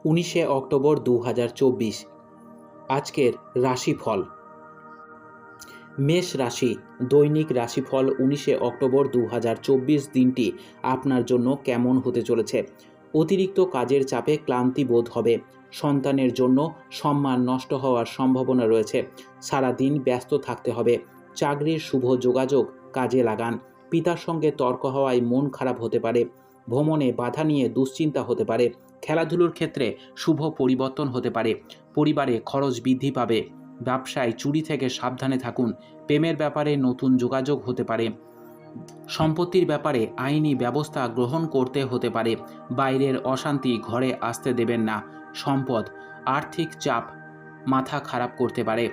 19শে October 2024। আজকের রাশিফল। মেষ রাশি দৈনিক রাশিফল 19শে অক্টোবর 2024 দিনটি আপনার জন্য কেমন হতে চলেছে। অতিরিক্ত কাজের চাপে ক্লান্তি বোধ হবে। সন্তানের জন্য সম্মান নষ্ট হওয়ার সম্ভাবনা রয়েছে। সারা দিন ব্যস্ত থাকতে হবে। চাকরির শুভ যোগাযোগ কাজে লাগান। পিতার সঙ্গে তর্ক হওয়ায় মন খারাপ হতে পারে। ভ্রমণে বাধা নিয়ে দুশ্চিন্তা হতে পারে। খেলাধুলোর ক্ষেত্রে শুভ পরিবর্তন হতে পারে। পরিবারে খরচ বৃদ্ধি পাবে। ব্যবসায় চুরি থেকে সাবধানে থাকুন। প্রেমের ব্যাপারে নতুন যোগাযোগ হতে পারে। সম্পত্তির ব্যাপারে আইনি ব্যবস্থা গ্রহণ করতে হতে পারে। বাইরের অশান্তি ঘরে আসতে দেবেন না। সম্পদ আর্থিক চাপ মাথা খারাপ করতে পারে।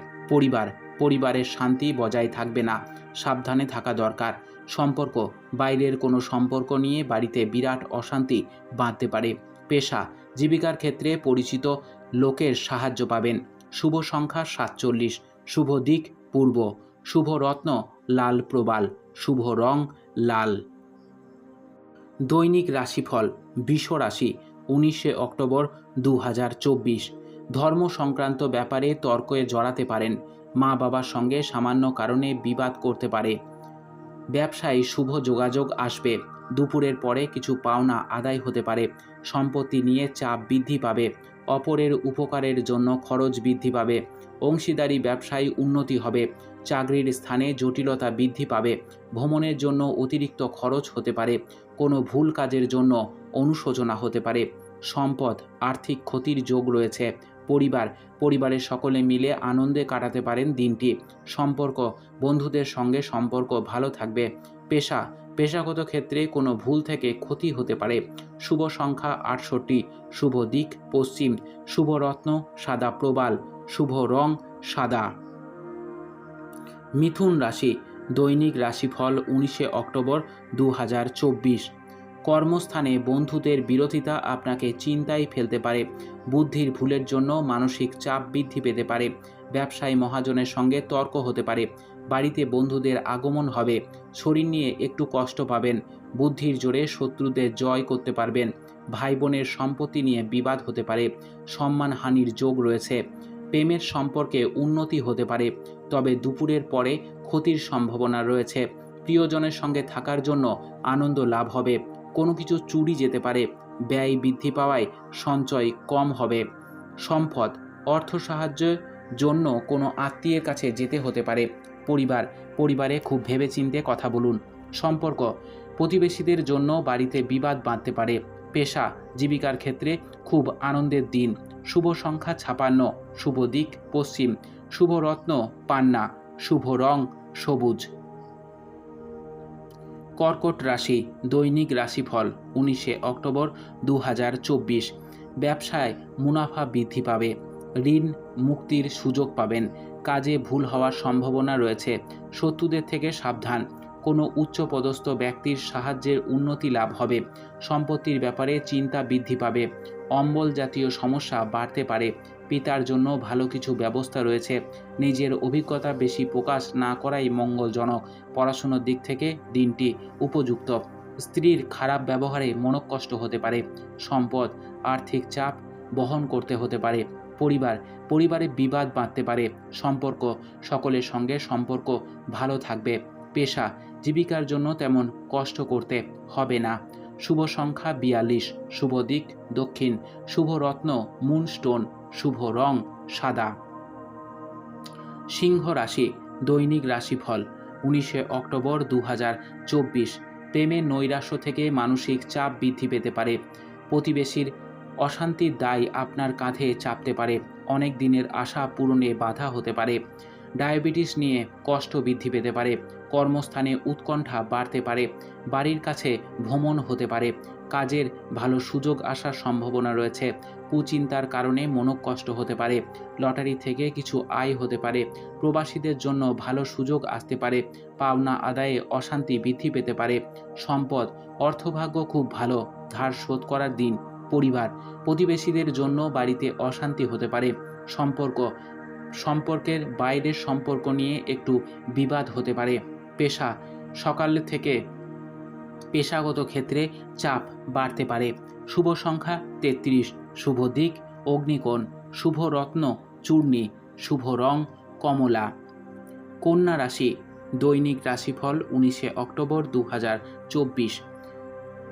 পরিবারের শান্তি বজায় থাকবে না। সাবধানে থাকা দরকার। সম্পর্ক বাইরের কোনো সম্পর্ক নিয়ে বাড়িতে বিরাট অশান্তি বাঁধতে পারে। পেশা জীবিকার ক্ষেত্রে পরিচিত লোকের সাহায্য পাবেন। শুভ সংখ্যা 47। শুভ দিক পূর্ব। শুভ রত্ন লাল প্রবাল। শুভ রং লাল। দৈনিক রাশিফল বৃষ রাশি 19শে অক্টোবর 2024। ধর্ম সংক্রান্ত ব্যাপারে তর্কে জড়াতে পারেন। মা বাবার সঙ্গে সামান্য কারণে বিবাদ করতে পারে। ব্যবসায় শুভ যোগাযোগ আসবে। দুপুরের পরে কিছু পাওনা আদায় হতে পারে। সম্পত্তি নিয়ে চাপ বৃদ্ধি পাবে। অপরের উপকারের জন্য খরচ বৃদ্ধি পাবে। অংশীদারি ব্যবসায় উন্নতি হবে। চাকরির স্থানে জটিলতা বৃদ্ধি পাবে। ভ্রমণের জন্য অতিরিক্ত খরচ হতে পারে। কোনো ভুল কাজের জন্য অনুশোচনা হতে পারে। সম্পদ আর্থিক ক্ষতির যোগ রয়েছে। পরিবারের সকলে মিলে আনন্দে কাটাতে পারেন দিনটি। সম্পর্ক বন্ধুদের সঙ্গে সম্পর্ক ভালো থাকবে। পেশাগত ক্ষেত্রে কোনো ভুল থেকে ক্ষতি হতে পারে। শুভ সংখ্যা 68। শুভ দিক পশ্চিম। শুভ রত্ন সাদা প্রবাল। শুভ রং সাদা। মিথুন রাশি দৈনিক রাশিফল 19শে অক্টোবর 2024। কর্মস্থানে বন্ধুদের বিরোধিতা আপনাকে চিন্তায় ফেলতে পারে। বুদ্ধির ভুলের জন্য মানসিক চাপ বৃদ্ধি পেতে পারে। ব্যবসায়ী মহাজনের সঙ্গে তর্ক হতে পারে। বাড়িতে বন্ধুদের আগমন হবে। শরীর নিয়ে একটু কষ্ট পাবেন। বুদ্ধির জোরে শত্রুদের জয় করতে পারবেন। ভাই বোনের সম্পত্তি নিয়ে বিবাদ হতে পারে। সম্মানহানির যোগ রয়েছে। প্রেমের সম্পর্কে উন্নতি হতে পারে, তবে দুপুরের পরে ক্ষতির সম্ভাবনা রয়েছে। প্রিয়জনের সঙ্গে থাকার জন্য আনন্দ লাভ হবে। কোনো কিছু চুরি যেতে পারে। ব্যয় বৃদ্ধি পাওয়ায় সঞ্চয় কম হবে। সম্পদ অর্থ সাহায্যের জন্য কোনো আত্মীয়ের কাছে যেতে হতে পারে। পরিবারে খুব ভেবেচিন্তে কথা বলুন। সম্পর্ক প্রতিবেশীদের জন্য বাড়িতে বিবাদ বাঁধতে পারে। পেশা জীবিকার ক্ষেত্রে খুব আনন্দের দিন। শুভ সংখ্যা 56। শুভ দিক পশ্চিম। শুভ রত্ন পান্না। শুভ রং সবুজ। কর্কট রাশি দৈনিক রাশিফল 19শে অক্টোবর 2024। ব্যবসায় মুনাফা বৃদ্ধি পাবে। ঋণ মুক্তির সুযোগ পাবেন। কাজে ভুল হওয়ার সম্ভাবনা রয়েছে। শত্রুদের থেকে সাবধান। কোনো উচ্চপদস্থ ব্যক্তির সাহায্যের উন্নতি লাভ হবে। সম্পত্তির ব্যাপারে চিন্তা বৃদ্ধি পাবে। অম্বল জাতীয় সমস্যা বাড়তে পারে। পিতার জন্য ভালো কিছু ব্যবস্থা রয়েছে। নিজের অভিজ্ঞতা বেশি প্রকাশ না করাই মঙ্গলজনক। পড়াশোনার দিক থেকে দিনটি উপযুক্ত। স্ত্রীর খারাপ ব্যবহারে মনঃকষ্ট হতে পারে। সম্পদ আর্থিক চাপ বহন করতে হতে পারে। পরিবারে বিবাদ বাঁধতে পারে। সম্পর্ক সকলের সঙ্গে সম্পর্ক ভালো থাকবে। পেশা জীবিকার জন্য তেমন কষ্ট করতে হবে না। শুভ সংখ্যা 42। শুভ দিক দক্ষিণ। শুভ রত্ন মুনস্টোন। শুভ রং সাদা। সিংহ রাশি দৈনিক রাশিফল 19শে অক্টোবর 2024। প্রেমের নৈরাশ্য থেকে মানসিক চাপ বৃদ্ধি পেতে পারে। প্রতিবেশীর অশান্তির দায় আপনার কাঁধে চাপতে পারে। অনেক দিনের আশা পূরণে বাধা হতে পারে। ডায়াবেটিস নিয়ে কষ্ট বৃদ্ধি পেতে পারে। কর্মস্থানে উৎকণ্ঠা বাড়তে পারে। বাড়ির কাছে ভ্রমণ হতে পারে। কাজের ভালো সুযোগ আসার সম্ভাবনা রয়েছে। কুচিন্তার কারণে মনোকষ্ট হতে পারে। লটারি থেকে কিছু আয় হতে পারে। প্রবাসীদের জন্য ভালো সুযোগ আসতে পারে। পাওনা আদায়ে অশান্তি বৃদ্ধি পেতে পারে। সম্পদ অর্থভাগ্য খুব ভালো। ধার শোধ করার দিন। প্রতিবেশীদের জন্য বাড়িতে অশান্তি হতে পারে। সম্পর্কের বাইরের সম্পর্ক নিয়ে একটু বিবাদ হতে পারে। পেশা সকাল থেকে পেশাগত ক্ষেত্রে চাপ বাড়তে পারে। শুভ সংখ্যা 33। শুভ দিক অগ্নিকোণ, শুভ রত্ন চূর্ণী, শুভ রং কমলা। কন্যা রাশি, দৈনিক রাশিফল 19 অক্টোবর 2024।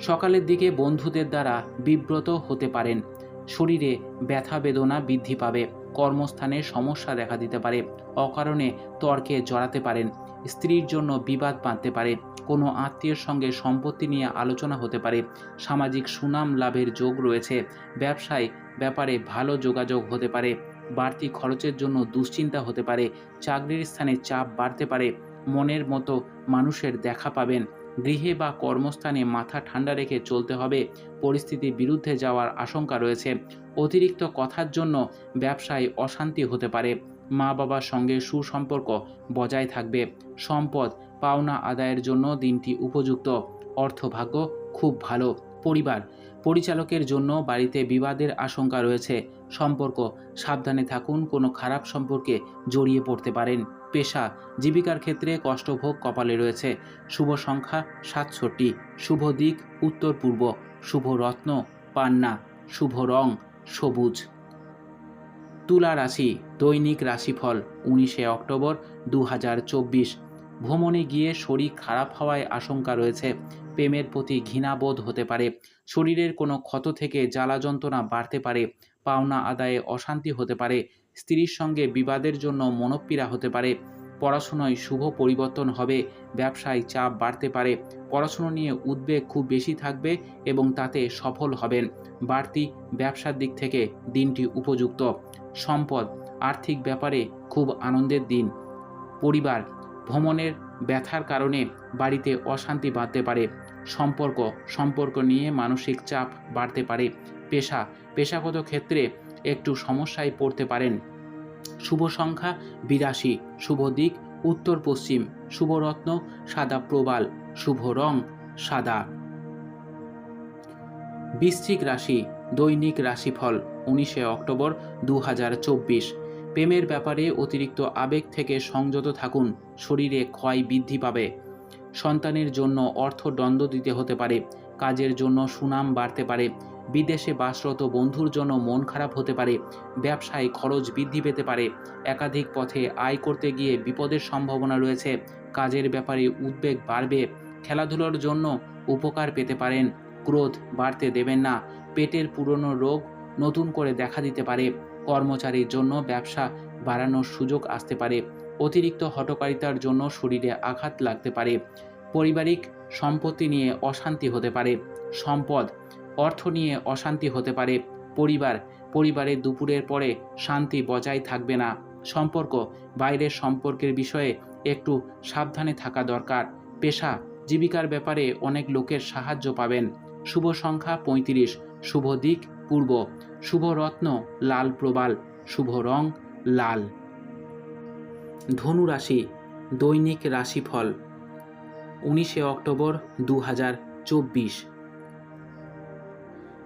সকালের দিকে বন্ধুদের দ্বারা বিব্রত হতে পারেন। শরীরে ব্যথা বেদনা বৃদ্ধি পাবে। কর্মস্থানে সমস্যা দেখা দিতে পারে। অকারণে তর্কে জড়াতে পারেন। স্ত্রীর জন্য বিবাদ বাঁধতে পারে। কোনো আত্মীয়ের সঙ্গে সম্পত্তি নিয়ে আলোচনা হতে পারে। সামাজিক সুনাম লাভের যোগ রয়েছে। ব্যবসায় ব্যাপারে ভালো যোগাযোগ হতে পারে। বাড়তি খরচের জন্য দুশ্চিন্তা হতে পারে। চাকরির স্থানে চাপ বাড়তে পারে। মনের মতো মানুষের দেখা পাবেন। গৃহে বা কর্মস্থানে মাথা ঠান্ডা রেখে চলতে হবে। পরিস্থিতির বিরুদ্ধে যাওয়ার আশঙ্কা রয়েছে। অতিরিক্ত কথার জন্য ব্যবসায় অশান্তি হতে পারে। মা বাবার সঙ্গে সুসম্পর্ক বজায় থাকবে। সম্পদ পাওনা আদায়ের জন্য দিনটি উপযুক্ত। অর্থভাগ্য খুব ভালো। পরিবার পরিচালকের জন্য বাড়িতে বিবাদের আশঙ্কা রয়েছে। সম্পর্ক সাবধানে থাকুন, কোনো খারাপ সম্পর্কে জড়িয়ে পড়তে পারেন। পেশা জীবিকার ক্ষেত্রে কষ্টভোগ কপালে রয়েছে। শুভ সংখ্যা 67, শুভ দিক উত্তর পূর্ব, শুভ রত্ন পান্না, শুভ রং সবুজ। তুলা রাশি, দৈনিক রাশিফল 19 অক্টোবর 2024। ভ্রমণে গিয়ে শরীর খারাপ হওয়ায় আশঙ্কা রয়েছে। প্রেমের প্রতি ঘৃণাবোধ হতে পারে। শরীরের কোনো ক্ষত থেকে জ্বালা যন্ত্রণা বাড়তে পারে। পাওনা আদায়ে অশান্তি হতে পারে। স্ত্রীর সঙ্গে বিবাদের জন্য মনোপীড়া হতে পারে। পড়াশোনায় শুভ পরিবর্তন হবে। ব্যবসায় চাপ বাড়তে পারে। পড়াশুনো নিয়ে উদ্বেগ খুব বেশি থাকবে এবং তাতে সফল হবেন। বাড়তি ব্যবসার দিক থেকে দিনটি উপযুক্ত। সম্পদ আর্থিক ব্যাপারে খুব আনন্দের দিন। পরিবার ভ্রমণের ব্যথার কারণে বাড়িতে অশান্তি বাড়তে পারে। সম্পর্ক নিয়ে মানসিক চাপ বাড়তে পারে। পেশাগত ক্ষেত্রে একটু সমস্যায় পড়তে পারেন। শুভ সংখ্যা 82, শুভ দিক উত্তর পশ্চিম, শুভ রত্ন সাদা প্রবাল, শুভ রং সাদা। বৃশ্চিক রাশি, দৈনিক রাশিফল 19 অক্টোবর 2024। প্রেমের ব্যাপারে অতিরিক্ত আবেগ থেকে সংযত থাকুন। শরীরে ক্ষয় বৃদ্ধি পাবে। সন্তানের জন্য অর্থদণ্ড দিতে হতে পারে। কাজের জন্য সুনাম বাড়তে পারে। বিদেশে বাসরত বন্ধুর জন্য মন খারাপ হতে পারে। ব্যবসায় খরচ বৃদ্ধি পেতে পারে। একাধিক পথে আয় করতে গিয়ে বিপদের সম্ভাবনা রয়েছে। কাজের ব্যাপারে উদ্বেগ বাড়বে। খেলাধুলার জন্য উপকার পেতে পারেন। ক্রোধ বাড়তে দেবেন না। পেটের পুরনো রোগ নতুন করে দেখা দিতে পারে। কর্মচারীর জন্য ব্যবসা বাড়ানোর সুযোগ আসতে পারে। অতিরিক্ত হঠকারিতার জন্য শরীরে আঘাত লাগতে পারে। পারিবারিক সম্পত্তি নিয়ে অশান্তি হতে পারে। সম্পদ অর্থ নিয়ে অশান্তি হতে পারে। পরিবারে দুপুরের পরে শান্তি বজায় থাকবে না। সম্পর্ক বাইরের সম্পর্কের বিষয়ে একটু সাবধানে থাকা দরকার। পেশা জীবিকার ব্যাপারে অনেক লোকের সাহায্য পাবেন। শুভ সংখ্যা 35, শুভ দিক পূর্ব, শুভ রত্ন লাল প্রবাল, শুভ রং লাল। ধনু রাশি, দৈনিক রাশিফল 19 অক্টোবর 2024।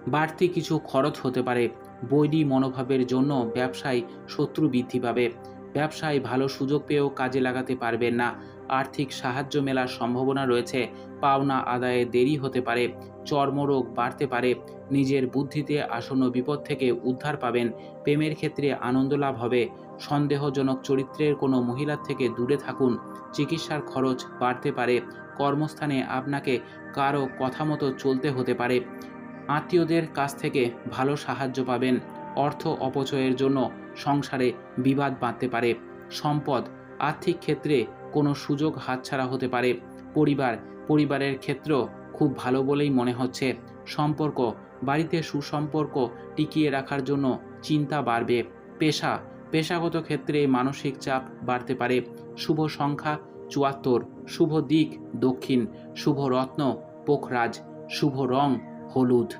বাড়তি কিছু খরচ হতে পারে। বৈরী মনোভাবের জন্য ব্যবসায় শত্রু বৃদ্ধি পাবে। ব্যবসায় ভালো সুযোগ পেয়েও কাজে লাগাতে পারবেন না। আর্থিক সাহায্য মেলার সম্ভাবনা রয়েছে। পাওনা আদায়ে দেরি হতে পারে। চর্মরোগ বাড়তে পারে। নিজের বুদ্ধিতে আসন্ন বিপদ থেকে উদ্ধার পাবেন। প্রেমের ক্ষেত্রে আনন্দ লাভ হবে। সন্দেহজনক চরিত্রের কোনো মহিলার থেকে দূরে থাকুন। চিকিৎসার খরচ বাড়তে পারে। কর্মস্থানে আপনাকে কারো কথা মতো চলতে হতে পারে। আত্মীয়দের কাছ থেকে ভালো সাহায্য পাবেন। অর্থ অপচয়ের জন্য সংসারে বিবাদ বাঁধতে পারে। সম্পদ আর্থিক ক্ষেত্রে কোনো সুযোগ হাতছাড়া হতে পারে। পরিবারের ক্ষেত্র খুব ভালো বলেই মনে হচ্ছে। সম্পর্ক বাড়িতে সুসম্পর্ক টিকিয়ে রাখার জন্য চিন্তা বাড়বে। পেশাগত ক্ষেত্রে মানসিক চাপ বাড়তে পারে। শুভ সংখ্যা 74, শুভ দিক দক্ষিণ, শুভ রত্ন পোখরাজ, শুভ রং হলুদ।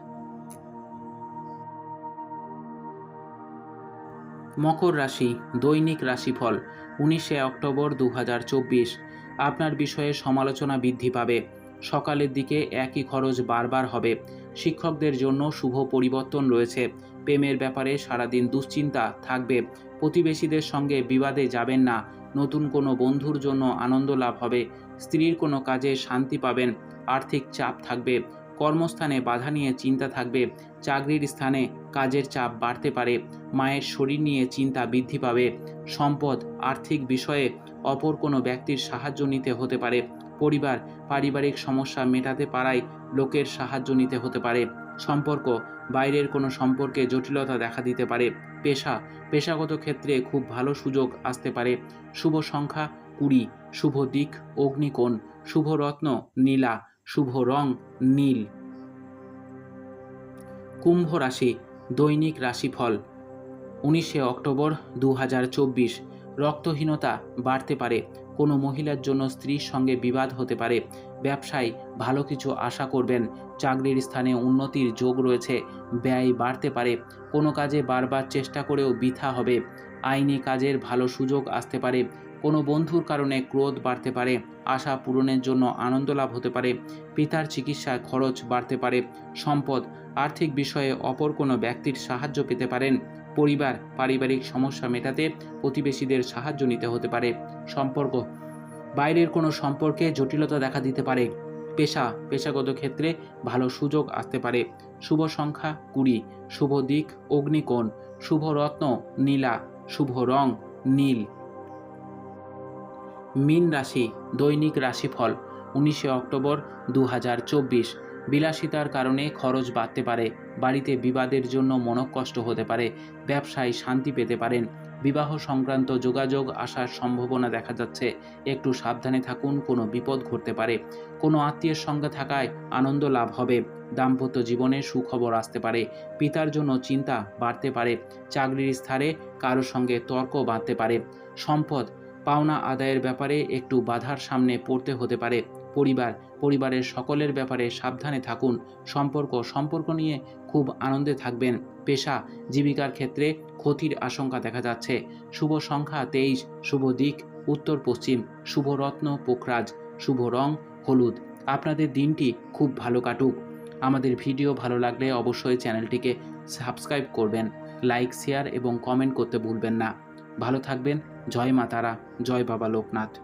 মকর রাশি, দৈনিক রাশিফল 19 অক্টোবর 2024। আপনার বিষয়ে সমালোচনা বৃদ্ধি পাবে। সকালের দিকে একই খরচ বারবার হবে। শিক্ষকদের জন্য শুভ পরিবর্তন রয়েছে। প্রেমের ব্যাপারে সারাদিন দুশ্চিন্তা থাকবে। প্রতিবেশীদের সঙ্গে বিবাদে যাবেন না। নতুন কোনো বন্ধুর জন্য আনন্দ লাভ হবে। স্ত্রীর কোনো কাজে শান্তি পাবেন। আর্থিক চাপ থাকবে। কর্মস্থানে বাধা নিয়ে চিন্তা থাকবে। চাকরির স্থানে কাজের চাপ বাড়তে পারে। মায়ের শরীর নিয়ে চিন্তা বৃদ্ধি পাবে। সম্পদ, আর্থিক বিষয়ে অপর কোনো ব্যক্তির সাহায্য নিতে হতে পারে। পরিবার, পারিবারিক সমস্যা মেটাতে পারায় লোকের সাহায্য নিতে হতে পারে। সম্পর্ক, বাইরের কোনো সম্পর্কে জটিলতা দেখা দিতে পারে। পেশাগত ক্ষেত্রে খুব ভালো সুযোগ আসতে পারে। শুভ সংখ্যা 20, শুভ দিক অগ্নিকোণ, শুভ রত্ন নীলা, শুভ রং নীল। কুম্ভ রাশি দৈনিক রাশিফল 19 অক্টোবর 2024। রক্তহীনতা বাড়তে পারে। কোনো মহিলার জন্য স্ত্রীর সঙ্গে বিবাদ হতে পারে। ব্যবসায় ভালো কিছু আশা করবেন। চাকরির স্থানে উন্নতির যোগ রয়েছে। ব্যয় বাড়তে পারে। কোনো কাজে বারবার চেষ্টা করেও বৃথা হবে। আইনি কাজের ভালো সুযোগ আসতে পারে। কোনো বন্ধুর কারণে ক্রোধ বাড়তে পারে। আশা পূরণের জন্য আনন্দ লাভ হতে পারে। পিতার চিকিৎসায় খরচ বাড়তে পারে। সম্পদ, আর্থিক বিষয়ে অপর কোনো ব্যক্তির সাহায্য পেতে পারেন। পরিবার, পারিবারিক সমস্যা মেটাতে প্রতিবেশীদের সাহায্য নিতে হতে পারে। সম্পর্ক, বাইরের কোনো সম্পর্কে জটিলতা দেখা দিতে পারে। পেশাগত ক্ষেত্রে ভালো সুযোগ আসতে পারে। শুভ সংখ্যা 20, শুভ দিক অগ্নিকোণ, শুভ রত্ন নীলা, শুভ রং নীল। মীন রাশি দৈনিক রাশিফল 19 অক্টোবর 2024। বিলাসিতার কারণে খরচ বাড়তে পারে। বাড়িতে বিবাদের জন্য মনঃকষ্ট হতে পারে। ব্যবসায় শান্তি পেতে পারেন। বিবাহ সংক্রান্ত যোগাযোগ আসার সম্ভাবনা দেখা যাচ্ছে। একটু সাবধানে থাকুন, কোনো বিপদ ঘটতে পারে। কোনো আত্মীয়ের সঙ্গে থাকায় আনন্দ লাভ হবে। দাম্পত্য জীবনে সুখবর আসতে পারে। পিতার জন্য চিন্তা বাড়তে পারে। চাকরির স্থানে কারোর সঙ্গে তর্ক বাঁধতে পারে। সম্পদ, পাওনা আদায়ের ব্যাপারে একটু বাধার সামনে পড়তে হতে পারে। পরিবারের সকলের ব্যাপারে সাবধানে থাকুন। সম্পর্ক নিয়ে খুব আনন্দে থাকবেন। জীবিকার ক্ষেত্রে ক্ষতির আশঙ্কা দেখা যাচ্ছে। শুভ সংখ্যা 23, শুভ দিক উত্তর পশ্চিম, শুভ রত্ন পোখরাজ, শুভ রং হলুদ। আপনাদের দিনটি খুব ভালো কাটুক। আমাদের ভিডিও ভালো লাগলে অবশ্যই চ্যানেলটিকে সাবস্ক্রাইব করবেন। লাইক, শেয়ার এবং কমেন্ট করতে ভুলবেন না। ভালো থাকবেন। জয় মা তারা, জয় বাবা লোকনাথ।